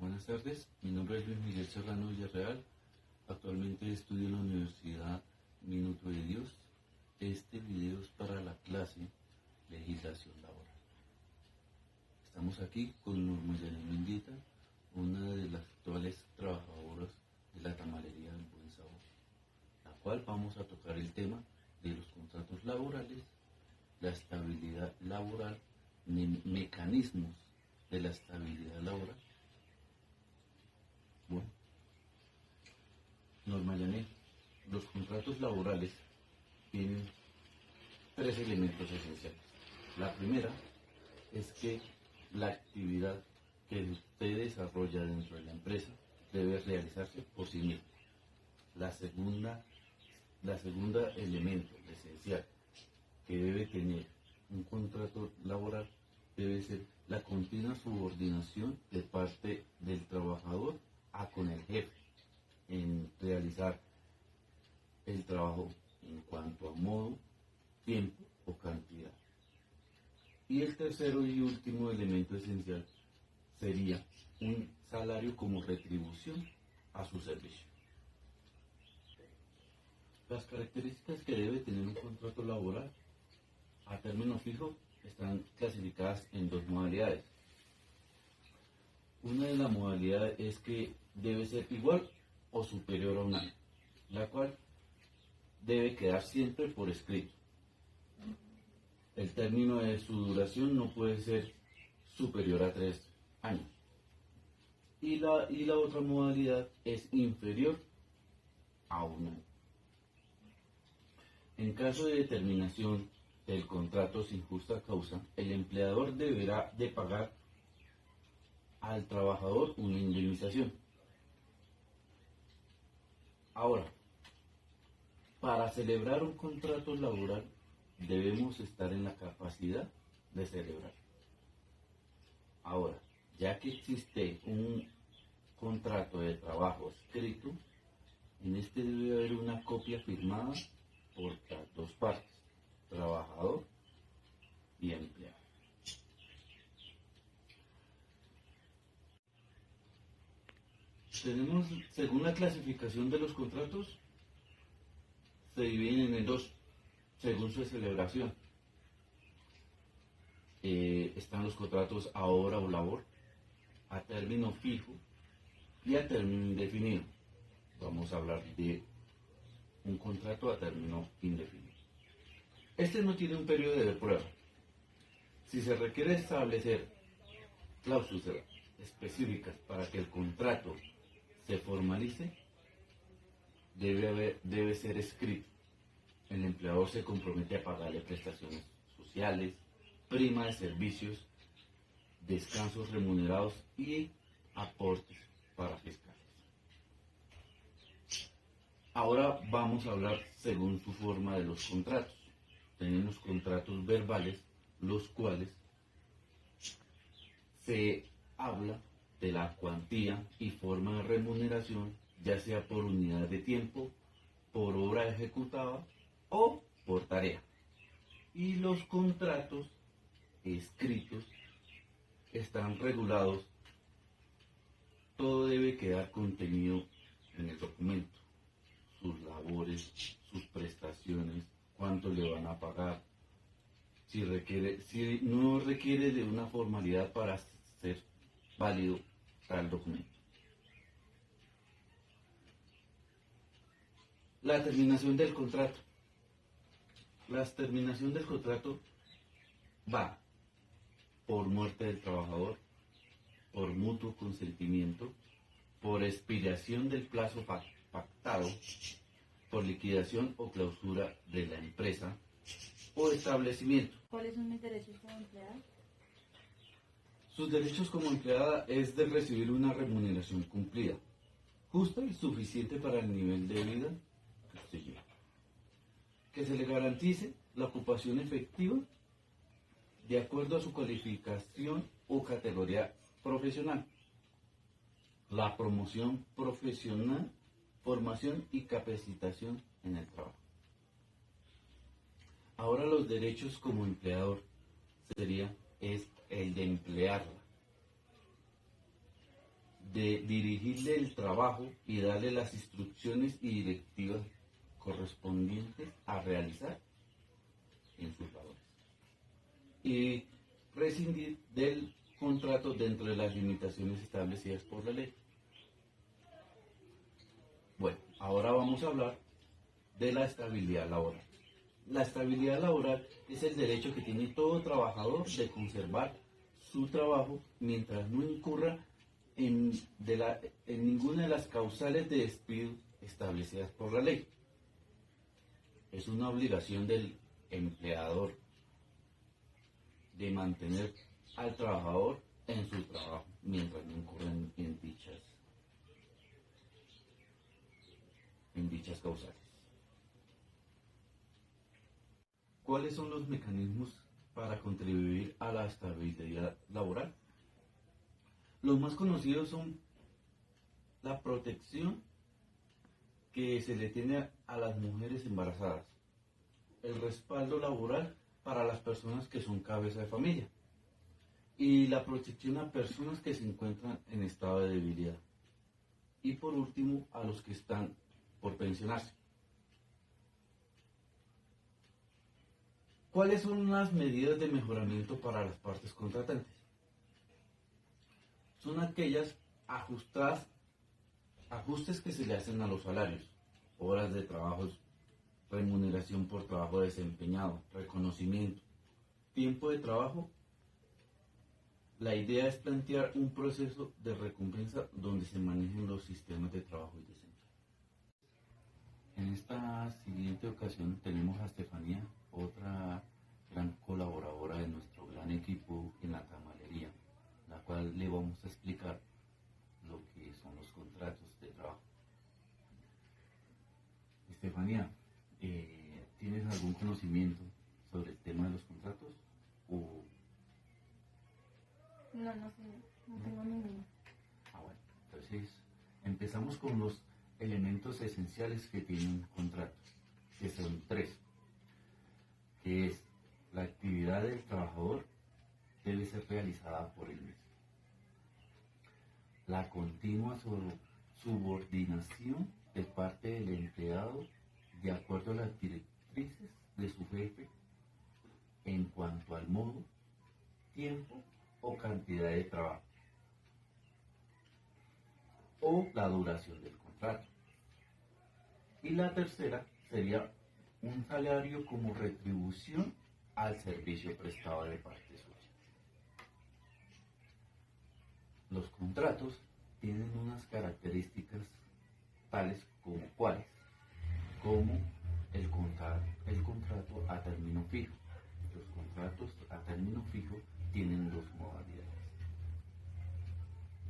Buenas tardes, mi nombre es Luis Miguel Serrano Villarreal. Actualmente estudio en la Universidad Minuto de Dios. Este video es para la clase Legislación Laboral. Estamos aquí con Norma Yanely Mendieta, una de las actuales trabajadoras de la tamalería del Buen Sabor, la cual vamos a tocar el tema de los contratos laborales, la estabilidad laboral, mecanismos de la estabilidad laboral. Bueno, Norma Yanely, los contratos laborales tienen tres elementos esenciales. La primera es que la actividad que usted desarrolla dentro de la empresa debe realizarse por sí misma. La segunda elemento esencial que debe tener un contrato laboral debe ser la continua subordinación de parte del trabajador a con el jefe en realizar el trabajo en cuanto a modo, tiempo o cantidad. Y el tercero y último elemento esencial sería un salario como retribución a su servicio. Las características que debe tener un contrato laboral a término fijo están clasificadas en dos modalidades. Una de las modalidades es que debe ser igual o superior a un año, la cual debe quedar siempre por escrito. El término de su duración no puede ser superior a 3 años. Y la otra modalidad es inferior a un año. En caso de determinación del contrato sin justa causa, el empleador deberá de pagar al trabajador una indemnización. Ahora, para celebrar un contrato laboral debemos estar en la capacidad de celebrar. Ahora, ya que existe un contrato de trabajo escrito, en este debe haber una copia firmada por las dos partes, trabajador y empleado. Tenemos, según la clasificación de los contratos, se dividen en dos, según su celebración. Están los contratos a hora o labor, a término fijo y a término indefinido. Vamos a hablar de un contrato a término indefinido. Este no tiene un periodo de prueba. Si se requiere establecer cláusulas específicas para que el contrato se formalice, debe ser escrito. El empleador se compromete a pagarle prestaciones sociales, prima de servicios, descansos remunerados y aportes para fiscales. Ahora vamos a hablar según su forma de los contratos. Tenemos contratos verbales, los cuales se habla de la cuantía y forma de remuneración, ya sea por unidad de tiempo, por hora ejecutada o por tarea. Y los contratos escritos están regulados, todo debe quedar contenido en el documento, sus labores, sus prestaciones, cuánto le van a pagar, si no requiere de una formalidad para ser válido tal documento. La terminación del contrato. La terminación del contrato va por muerte del trabajador, por mutuo consentimiento, por expiración del plazo pactado, por liquidación o clausura de la empresa o establecimiento. ¿Cuáles son mis derechos como empleada? Sus derechos como empleada es de recibir una remuneración cumplida, justa y suficiente para el nivel de vida que usted lleva. Que se le garantice la ocupación efectiva de acuerdo a su calificación o categoría profesional. La promoción profesional, formación y capacitación en el trabajo. Ahora los derechos como empleador es el de emplearla. de dirigirle el trabajo y darle las instrucciones y directivas correspondientes a realizar en sus labores. Y rescindir del contrato dentro de las limitaciones establecidas por la ley. Bueno, ahora vamos a hablar de la estabilidad laboral. La estabilidad laboral es el derecho que tiene todo trabajador de conservar su trabajo mientras no incurra en ninguna de las causales de despido establecidas por la ley. Es una obligación del empleador de mantener al trabajador en su trabajo mientras no incurra en dichas causales. ¿Cuáles son los mecanismos para contribuir a la estabilidad laboral? Los más conocidos son la protección que se le tiene a las mujeres embarazadas, el respaldo laboral para las personas que son cabeza de familia y la protección a personas que se encuentran en estado de debilidad. Y por último, a los que están por pensionarse. ¿Cuáles son las medidas de mejoramiento para las partes contratantes? Son aquellas ajustes que se le hacen a los salarios, horas de trabajo, remuneración por trabajo desempeñado, reconocimiento, tiempo de trabajo. La idea es plantear un proceso de recompensa donde se manejen los sistemas de trabajo y desempeño. En esta siguiente ocasión tenemos a Estefanía, otra gran colaboradora de nuestro gran equipo en la tamalería, la cual le vamos a explicar lo que son los contratos de trabajo. Estefanía, ¿tienes algún conocimiento sobre el tema de los contratos? No sé, no tengo ninguno. Bueno, entonces empezamos con los elementos esenciales que tiene un contrato, que son tres, que es la actividad del trabajador debe ser realizada por él mismo, la continua subordinación de parte del empleado de acuerdo a las directrices de su jefe en cuanto al modo, tiempo o cantidad de trabajo, o la duración del contrato. Y la tercera sería un salario como retribución al servicio prestado de parte suya. Los contratos tienen unas características tales como el contrato a término fijo. Los contratos a término fijo tienen dos modalidades.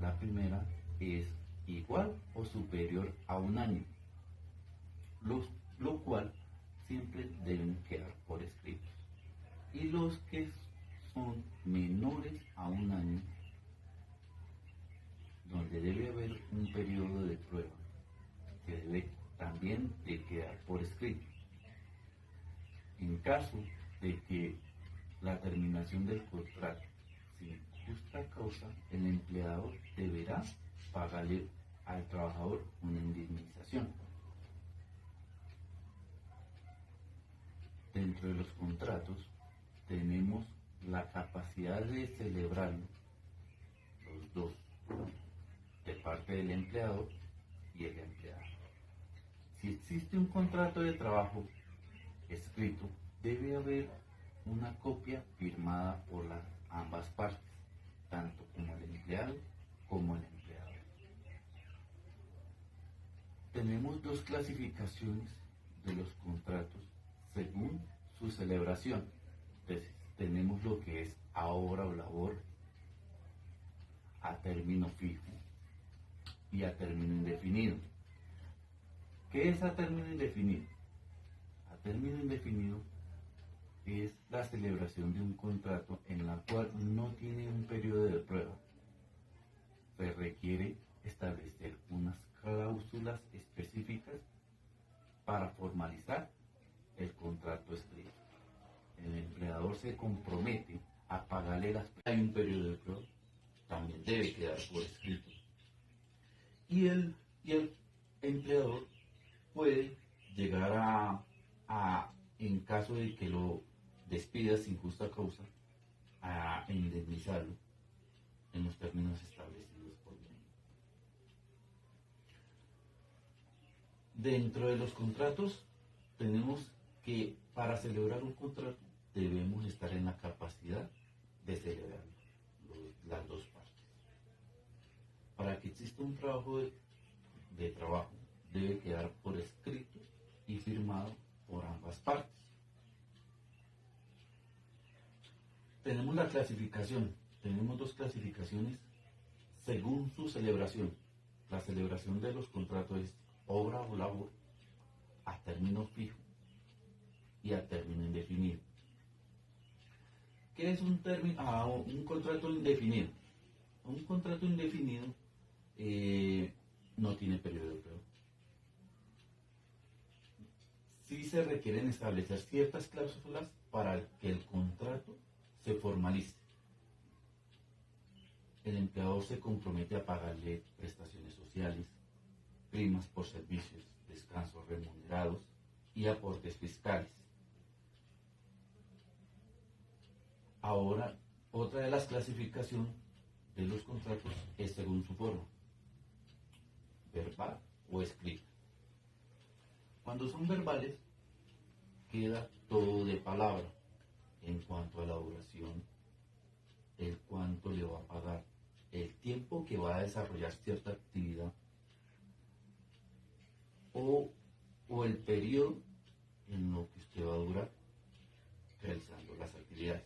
La primera es igual o superior a un año, lo cual siempre deben quedar por escrito. Y los que son menores a un año, donde debe haber un periodo de prueba que debe también de quedar por escrito. En caso de que la terminación del contrato sin justa causa, el empleador deberá pagarle al trabajador una indemnización. Dentro de los contratos tenemos la capacidad de celebrarlo los dos, de parte del empleador y el empleado. Si existe un contrato de trabajo escrito, debe haber una copia firmada por ambas partes, tanto como el empleado como el empleador. Tenemos dos clasificaciones de los contratos según su celebración. Entonces, tenemos lo que es a hora o labor, a término fijo y a término indefinido. ¿Qué es a término indefinido? A término indefinido es la celebración de un contrato en la cual no tiene un periodo de prueba. Se requiere establecer unas cláusulas específicas para formalizar el contrato escrito. El empleador se compromete a pagarle hay un periodo de prueba, también debe quedar por escrito. y el empleador puede llegar en caso de que lo despida sin justa causa, a indemnizarlo en los términos establecidos por ley. Dentro de los contratos tenemos que para celebrar un contrato debemos estar en la capacidad de celebrar las dos partes. Para que exista un trabajo de trabajo debe quedar por escrito y firmado por ambas partes. Tenemos la clasificación, tenemos dos clasificaciones según su celebración. La celebración de los contratos es obra o labor a término fijo y a término indefinido. ¿Qué es un contrato indefinido? Un contrato indefinido no tiene periodo de prueba. Sí se requieren establecer ciertas cláusulas para que el contrato se formalice. El empleador se compromete a pagarle prestaciones sociales, primas por servicios, descansos remunerados y aportes fiscales. Ahora, otra de las clasificaciones de los contratos es según su forma, verbal o escrita. Cuando son verbales, queda todo de palabra en cuanto a la duración, el cuánto le va a pagar, el tiempo que va a desarrollar cierta actividad o el periodo en lo que usted va a durar realizando las actividades.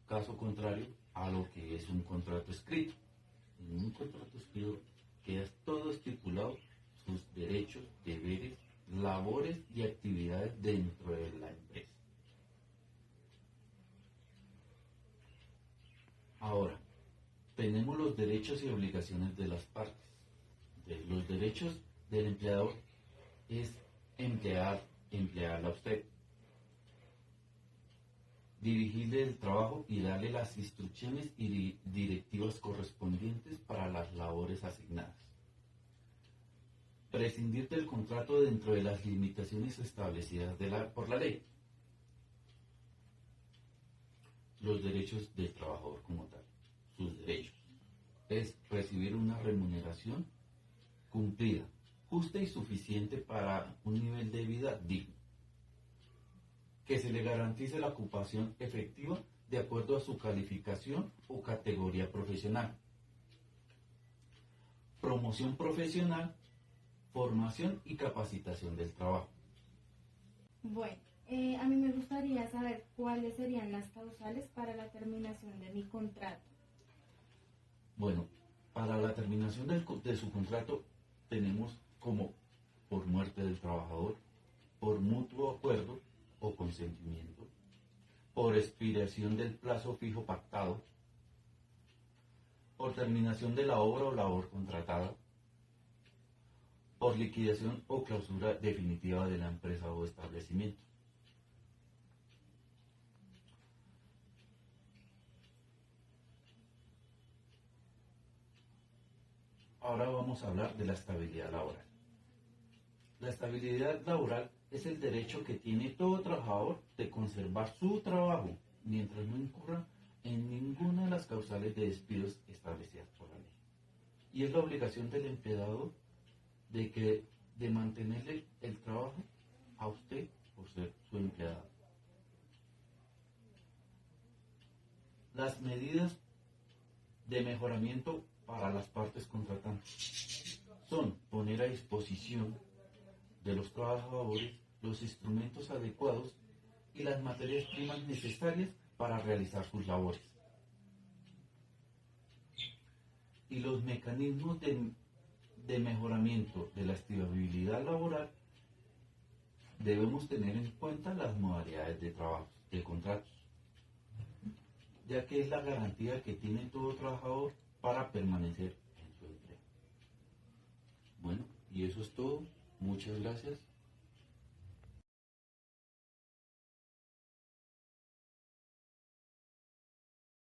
Caso contrario a lo que es un contrato escrito. En un contrato escrito queda todo estipulado, sus derechos, deberes, labores y actividades dentro de la empresa. Ahora, tenemos los derechos y obligaciones de las partes. Los derechos del empleador es emplearla a usted, dirigirle el trabajo y darle las instrucciones y directivas correspondientes para las labores asignadas. Prescindir del contrato dentro de las limitaciones establecidas por la ley. Los derechos del trabajador como tal, sus derechos, es recibir una remuneración cumplida, justa y suficiente para un nivel de vida digno, que se le garantice la ocupación efectiva de acuerdo a su calificación o categoría profesional, promoción profesional, formación y capacitación del trabajo. Bueno, a mí me gustaría saber cuáles serían las causales para la terminación de mi contrato. Bueno, para la terminación de su contrato tenemos como por muerte del trabajador, por mutuo acuerdo o consentimiento, por expiración del plazo fijo pactado, por terminación de la obra o labor contratada, por liquidación o clausura definitiva de la empresa o establecimiento. Ahora vamos a hablar de la estabilidad laboral. La estabilidad laboral es el derecho que tiene todo trabajador de conservar su trabajo mientras no incurra en ninguna de las causales de despidos establecidas por la ley. Y es la obligación del empleador de mantenerle el trabajo a usted por ser su empleado. Las medidas de mejoramiento para las partes contratantes son poner a disposición de los trabajadores los instrumentos adecuados y las materias primas necesarias para realizar sus labores. Y los mecanismos de mejoramiento de la estabilidad laboral, debemos tener en cuenta las modalidades de trabajo, de contratos, ya que es la garantía que tiene todo trabajador para permanecer en su empleo. Bueno, y eso es todo. Muchas gracias.